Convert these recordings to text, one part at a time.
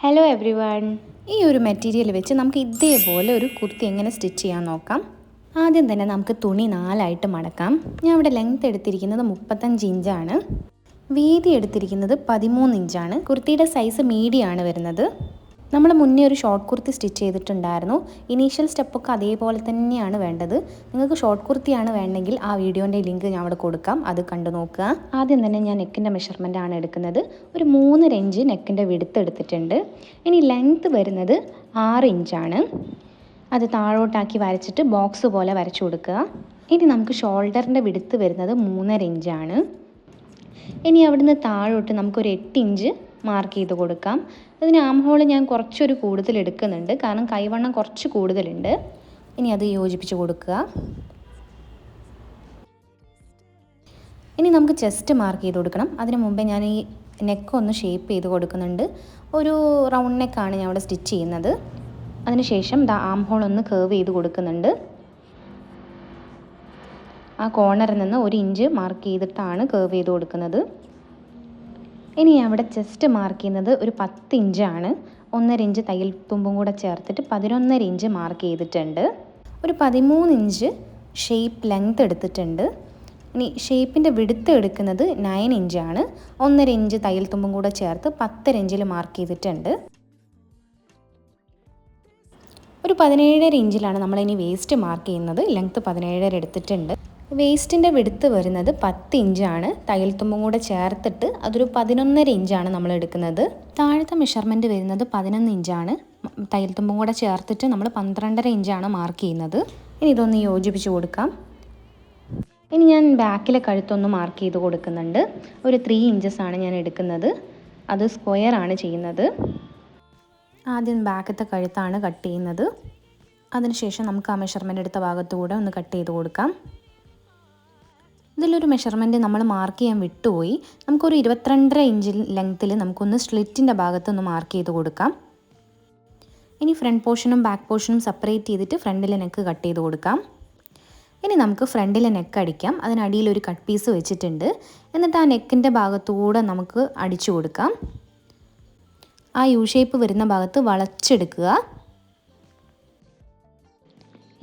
Hello every one. ഈ ഒരു material വെച്ച് നമുക്ക് ഇതേപോലെ ഒരു കുർത്തി എങ്ങനെ സ്റ്റിച്ച് ചെയ്യാൻ നോക്കാം. ആദ്യം തന്നെ നമുക്ക് തുണി 4ആയിട്ട് മടക്കാം. ഞാൻ ഇവിടെ ലെങ്ത് എടുത്തിരിക്കുന്നത് 35 ഇഞ്ചാണ്. വീതി എടുത്തിരിക്കുന്നത് 13 ഇഞ്ചാണ്. കുർത്തിയുടെ സൈസ് മീഡിയം ആണ് വരുന്നത്. നമ്മൾ മുന്നേ ഒരു ഷോർട്ട് കുർത്തി സ്റ്റിച്ച് ചെയ്തിട്ടുണ്ടായിരുന്നു. ഇനീഷ്യൽ സ്റ്റെപ്പൊക്കെ അതേപോലെ തന്നെയാണ് വേണ്ടത്. നിങ്ങൾക്ക് ഷോർട്ട് കുർത്തിയാണ് വേണമെങ്കിൽ ആ വീഡിയോൻ്റെ ലിങ്ക് ഞാൻ അവിടെ കൊടുക്കാം, അത് കണ്ടു നോക്കുക. ആദ്യം തന്നെ ഞാൻ നെക്കിൻ്റെ മെഷർമെൻ്റ് ആണ് എടുക്കുന്നത്. ഒരു 3.5 ഇഞ്ച് നെക്കിൻ്റെ വിഡ്ത്ത് എടുത്തിട്ടുണ്ട്. ഇനി ലെങ്ത്ത് വരുന്നത് 6 ഇഞ്ചാണ്. അത് താഴോട്ടാക്കി വരച്ചിട്ട് ബോക്സ് പോലെ വരച്ചു കൊടുക്കുക. ഇനി നമുക്ക് ഷോൾഡറിൻ്റെ വിഡ്ത്ത് വരുന്നത് 3.5 ഇഞ്ചാണ്. ഇനി അവിടുന്ന് താഴോട്ട് നമുക്കൊരു 8 ഇഞ്ച് മാർക്ക് ചെയ്ത് കൊടുക്കാം. അതിന് ആം ഹോൾ ഞാൻ കുറച്ചൊരു കൂടുതൽ എടുക്കുന്നുണ്ട്, കാരണം കൈവണ്ണം കുറച്ച് കൂടുതലുണ്ട്. ഇനി അത് യോജിപ്പിച്ച് കൊടുക്കുക. ഇനി നമുക്ക് ചെസ്റ്റ് മാർക്ക് ചെയ്ത് കൊടുക്കണം. അതിന് മുമ്പേ ഞാൻ ഈ നെക്ക് ഒന്ന് ഷേപ്പ് ചെയ്ത് കൊടുക്കുന്നുണ്ട്. ഒരു റൗണ്ട് നെക്കാണ് ഞാൻ ഇവിടെ സ്റ്റിച്ച് ചെയ്യുന്നത്. അതിനുശേഷം ആം ഹോൾ ഒന്ന് കർവ് ചെയ്ത് കൊടുക്കുന്നുണ്ട്. ആ കോർണറിൽ നിന്ന് 1 ഇഞ്ച് മാർക്ക് ചെയ്തിട്ടാണ് കർവ് ചെയ്ത് കൊടുക്കുന്നത്. ഇനി അവിടെ ചെസ്റ്റ് മാർക്ക് ചെയ്യുന്നത് ഒരു 10 ഇഞ്ചാണ്. 1.5 ഇഞ്ച് തയ്യൽ തുമ്പും കൂടെ ചേർത്തിട്ട് 11.5 ഇഞ്ച് മാർക്ക് ചെയ്തിട്ടുണ്ട്. ഒരു 13 ഇഞ്ച് ഷേപ്പ് ലെങ്ത് എടുത്തിട്ടുണ്ട്. ഇനി ഷേപ്പിൻ്റെ വിഡ്ത്ത് എടുക്കുന്നത് 9 ഇഞ്ചാണ്. 1.5 ഇഞ്ച് തയ്യൽ തുമ്പും കൂടെ ചേർത്ത് 10.5 ഇഞ്ചിൽ മാർക്ക് ചെയ്തിട്ടുണ്ട്. ഒരു 17.5 ഇഞ്ചിലാണ് നമ്മളിനി വേസ്റ്റ് മാർക്ക് ചെയ്യുന്നത്. ലെങ്ത്ത് 17.5 എടുത്തിട്ടുണ്ട്. വേസ്റ്റിൻ്റെ വിഡ്ത്ത് വരുന്നത് 10 ഇഞ്ചാണ്. തയ്യൽ തുമ്പും കൂടെ ചേർത്തിട്ട് അതൊരു 11.5 ഇഞ്ചാണ് നമ്മൾ എടുക്കുന്നത്. താഴത്തെ മെഷർമെൻറ്റ് വരുന്നത് 11 ഇഞ്ചാണ്. തയ്യൽ തുമ്പും കൂടെ ചേർത്തിട്ട് നമ്മൾ 12.5 ഇഞ്ചാണ് മാർക്ക് ചെയ്യുന്നത്. ഇനി ഇതൊന്ന് യോജിപ്പിച്ച് കൊടുക്കാം. ഇനി ഞാൻ ബാക്കിലെ കഴുത്തൊന്ന് മാർക്ക് ചെയ്ത് കൊടുക്കുന്നുണ്ട്. ഒരു 3 ഇഞ്ചസാണ് ഞാൻ എടുക്കുന്നത്. അത് സ്ക്വയർ ആണ് ചെയ്യുന്നത്. ആദ്യം ബാക്കത്തെ കഴുത്താണ് കട്ട് ചെയ്യുന്നത്. അതിനുശേഷം നമുക്ക് ആ മെഷർമെൻറ്റ് എടുത്ത ഭാഗത്തുകൂടെ ഒന്ന് കട്ട് ചെയ്ത് കൊടുക്കാം. ഇതിലൊരു മെഷർമെൻറ്റ് നമ്മൾ മാർക്ക് ചെയ്യാൻ വിട്ടുപോയി. നമുക്കൊരു 22.5 ഇഞ്ച് ലെങ്ത്തിൽ നമുക്കൊന്ന് സ്ലിറ്റിൻ്റെ ഭാഗത്തൊന്ന് മാർക്ക് ചെയ്ത് കൊടുക്കാം. ഇനി ഫ്രണ്ട് പോർഷനും ബാക്ക് പോർഷനും സെപ്പറേറ്റ് ചെയ്തിട്ട് ഫ്രണ്ടിലെ നെക്ക് കട്ട് ചെയ്ത് കൊടുക്കാം. ഇനി നമുക്ക് ഫ്രണ്ടിലെ നെക്ക് അടിക്കാം. അതിനടിയിൽ ഒരു കട്ട് പീസ് വെച്ചിട്ടുണ്ട്. എന്നിട്ട് ആ നെക്കിൻ്റെ ഭാഗത്തുകൂടെ നമുക്ക് അടിച്ചു കൊടുക്കാം. ആ യു ഷേപ്പ് വരുന്ന ഭാഗത്ത് വളച്ചെടുക്കുക.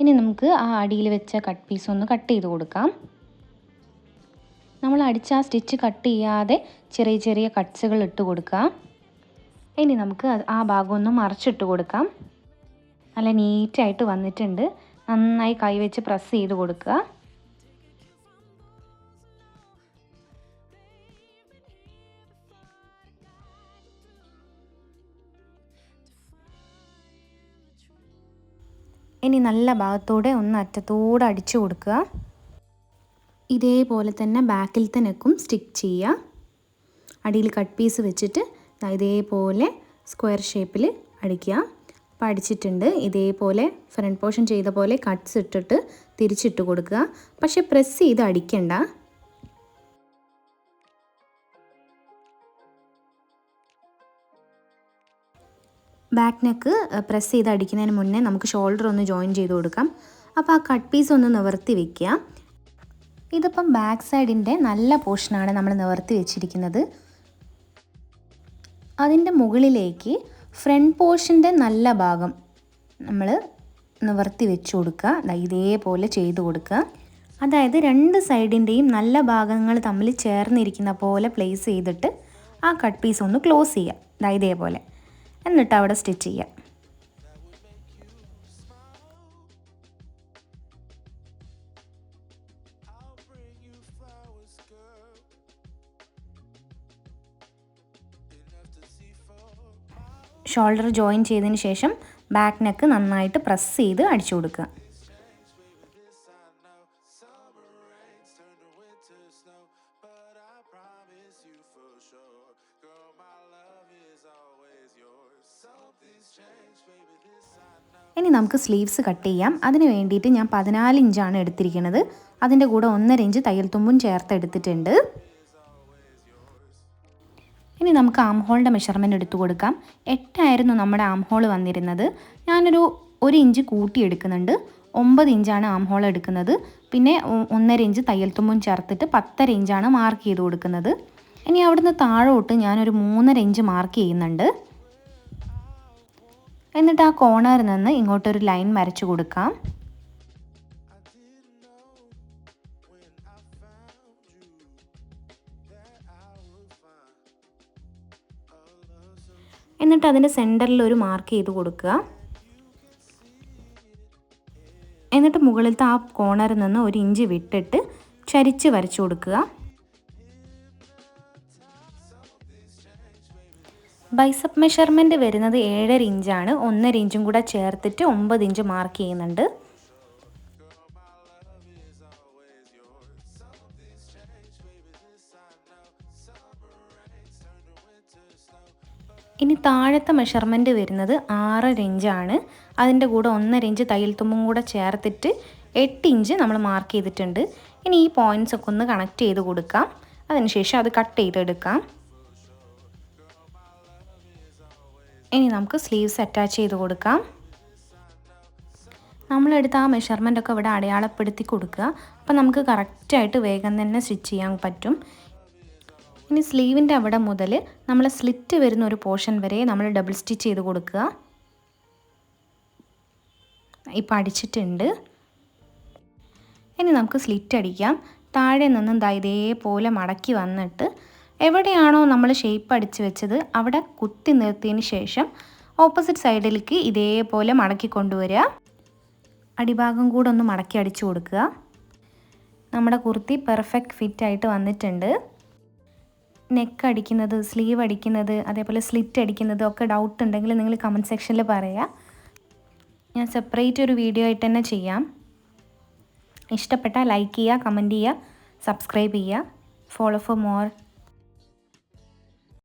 ഇനി നമുക്ക് ആ അടിയിൽ വെച്ച കട്ട് പീസ് ഒന്ന് കട്ട് ചെയ്ത് കൊടുക്കാം. നമ്മൾ അടിച്ച ആ സ്റ്റിച്ച് കട്ട് ചെയ്യാതെ ചെറിയ ചെറിയ കട്ട്സുകൾ ഇട്ട് കൊടുക്കുക. ഇനി നമുക്ക് ആ ഭാഗം ഒന്ന് മറിച്ചിട്ട് കൊടുക്കാം. നല്ല നീറ്റായിട്ട് വന്നിട്ടുണ്ട്. നന്നായി കൈവച്ച് പ്രസ് ചെയ്ത് കൊടുക്കുക. ഇനി നല്ല ഭാഗത്തോടെ ഒന്ന് അറ്റത്തോടെ അടിച്ചു കൊടുക്കുക. ഇതേപോലെ തന്നെ ബാക്കിലത്തെ നെക്കും സ്റ്റിക്ക് ചെയ്യുക. അടിയിൽ കട്ട് പീസ് വെച്ചിട്ട് ഇതേപോലെ സ്ക്വയർ ഷേപ്പിൽ അടിക്കുക. അപ്പോൾ അടിച്ചിട്ടുണ്ട്. ഇതേപോലെ ഫ്രണ്ട് പോർഷൻ ചെയ്ത പോലെ കട്ട്സ് ഇട്ടിട്ട് തിരിച്ചിട്ട് കൊടുക്കുക. പക്ഷേ പ്രസ് ചെയ്ത് അടിക്കണ്ട. ബാക്ക് നെക്ക് പ്രസ് ചെയ്ത് അടിക്കുന്നതിന് മുന്നേ നമുക്ക് ഷോൾഡർ ഒന്ന് ജോയിൻ ചെയ്ത് കൊടുക്കാം. അപ്പോൾ ആ കട്ട് പീസ് ഒന്ന് നിവർത്തി വയ്ക്കുക. ഇതിപ്പം ബാക്ക് സൈഡിൻ്റെ നല്ല പോർഷനാണ് നമ്മൾ നിവർത്തി വെച്ചിരിക്കുന്നത്. അതിൻ്റെ മുകളിലേക്ക് ഫ്രണ്ട് പോർഷൻ്റെ നല്ല ഭാഗം നമ്മൾ നിവർത്തി വെച്ച് കൊടുക്കുക. ഇതേപോലെ ചെയ്ത് കൊടുക്കുക. അതായത് രണ്ട് സൈഡിൻ്റെയും നല്ല ഭാഗങ്ങൾ തമ്മിൽ ചേർന്നിരിക്കുന്ന പോലെ പ്ലേസ് ചെയ്തിട്ട് ആ കട്ട് പീസ് ഒന്ന് ക്ലോസ് ചെയ്യുക. ഇതേപോലെ. എന്നിട്ട് അവിടെ സ്റ്റിച്ച് ചെയ്യുക. ഷോൾഡർ ജോയിൻ ചെയ്തതിന് ശേഷം ബാക്ക് നെക്ക് നന്നായിട്ട് പ്രസ് ചെയ്ത് അടിച്ചു കൊടുക്കുക. ഇനി നമുക്ക് സ്ലീവ്സ് കട്ട് ചെയ്യാം. അതിന് വേണ്ടിയിട്ട് ഞാൻ 14 ഇഞ്ചാണ് എടുത്തിരിക്കുന്നത്. അതിൻ്റെ കൂടെ 1.5 ഇഞ്ച് തയ്യൽ തുമ്പും ചേർത്ത് എടുത്തിട്ടുണ്ട്. ഇനി നമുക്ക് ആം ഹോളിൻ്റെ മെഷർമെൻറ്റ് എടുത്തു കൊടുക്കാം. 8 ആയിരുന്നു നമ്മുടെ ആം ഹോൾ വന്നിരുന്നത്. ഞാനൊരു 1 ഇഞ്ച് കൂട്ടി എടുക്കുന്നുണ്ട്. 9 ഇഞ്ചാണ് ആം ഹോൾ എടുക്കുന്നത്. പിന്നെ 1.5 ഇഞ്ച് തയ്യൽ തുമ്പും ചേർത്തിട്ട് 10.5 ഇഞ്ചാണ് മാർക്ക് ചെയ്ത് കൊടുക്കുന്നത്. ഇനി അവിടുന്ന് താഴോട്ട് ഞാനൊരു 3.5 ഇഞ്ച് മാർക്ക് ചെയ്യുന്നുണ്ട്. എന്നിട്ട് ആ കോർണറിൽ നിന്ന് ഇങ്ങോട്ടൊരു ലൈൻ വരച്ചു കൊടുക്കാം. എന്നിട്ട് അതിൻ്റെ സെൻറ്ററിൽ ഒരു മാർക്ക് ചെയ്ത് കൊടുക്കുക. എന്നിട്ട് മുകളിലത്തെ ആ കോർണറിൽ നിന്ന് 1 ഇഞ്ച് വിട്ടിട്ട് ചരിച്ച് വരച്ചു കൊടുക്കുക. ബൈസപ്പ് മെഷർമെൻറ്റ് വരുന്നത് 7.5 ഇഞ്ചാണ്. 1.5 ഇഞ്ചും കൂടെ ചേർത്തിട്ട് 9 ഇഞ്ച് മാർക്ക് ചെയ്യുന്നുണ്ട്. ഇനി താഴത്തെ മെഷർമെൻറ്റ് വരുന്നത് 6.5 ഇഞ്ചാണ്. അതിൻ്റെ കൂടെ 1.5 ഇഞ്ച് തയ്യൽ തുമ്പും കൂടെ ചേർത്തിട്ട് 8 ഇഞ്ച് നമ്മൾ മാർക്ക് ചെയ്തിട്ടുണ്ട്. ഇനി ഈ പോയിൻറ്റ്സ് ഒക്കെ ഒന്ന് കണക്ട് ചെയ്ത് കൊടുക്കാം. അതിനുശേഷം അത് കട്ട് ചെയ്തെടുക്കാം. ഇനി നമുക്ക് സ്ലീവ്സ് അറ്റാച്ച് ചെയ്ത് കൊടുക്കാം. നമ്മളെടുത്ത ആ മെഷർമെൻറ്റൊക്കെ ഇവിടെ അടയാളപ്പെടുത്തി കൊടുക്കുക. അപ്പോൾ നമുക്ക് കറക്റ്റായിട്ട് വേഗം തന്നെ സ്റ്റിച്ച് ചെയ്യാൻ പറ്റും. ഇനി സ്ലീവിൻ്റെ അവിടെ മുതൽ നമ്മൾ സ്ലിറ്റ് വരുന്ന ഒരു പോർഷൻ വരെ നമ്മൾ ഡബിൾ സ്റ്റിച്ച് ചെയ്ത് കൊടുക്കുക. ഇപ്പോൾ അടിച്ചിട്ടുണ്ട്. ഇനി നമുക്ക് സ്ലിറ്റ് അടിക്കാം. താഴെ നിന്നും ഇതേപോലെ മടക്കി വന്നിട്ട് എവിടെയാണോ നമ്മൾ ഷേപ്പ് അടിച്ച് വെച്ചത് അവിടെ കുത്തി നിർത്തിയതിന് ശേഷം ഓപ്പോസിറ്റ് സൈഡിലേക്ക് ഇതേപോലെ മടക്കി കൊണ്ടുവരിക. അടിഭാഗം കൂടെ ഒന്ന് മടക്കി അടിച്ചു കൊടുക്കുക. നമ്മുടെ കുർത്തി പെർഫെക്റ്റ് ഫിറ്റായിട്ട് വന്നിട്ടുണ്ട്. നെക്ക് അടിക്കുന്നത്, സ്ലീവ് അടിക്കുന്നത്, അതേപോലെ സ്ലിറ്റ് അടിക്കുന്നത് ഒക്കെ ഡൗട്ട് ഉണ്ടെങ്കിൽ നിങ്ങൾ കമൻറ്റ് സെക്ഷനിൽ പറയുക. ഞാൻ സെപ്പറേറ്റ് ഒരു വീഡിയോ ആയിട്ട് തന്നെ ചെയ്യാം. ഇഷ്ടപ്പെട്ടാൽ ലൈക്ക് ചെയ്യുക, കമൻറ്റ് ചെയ്യുക, സബ്സ്ക്രൈബ് ചെയ്യുക. Follow for more.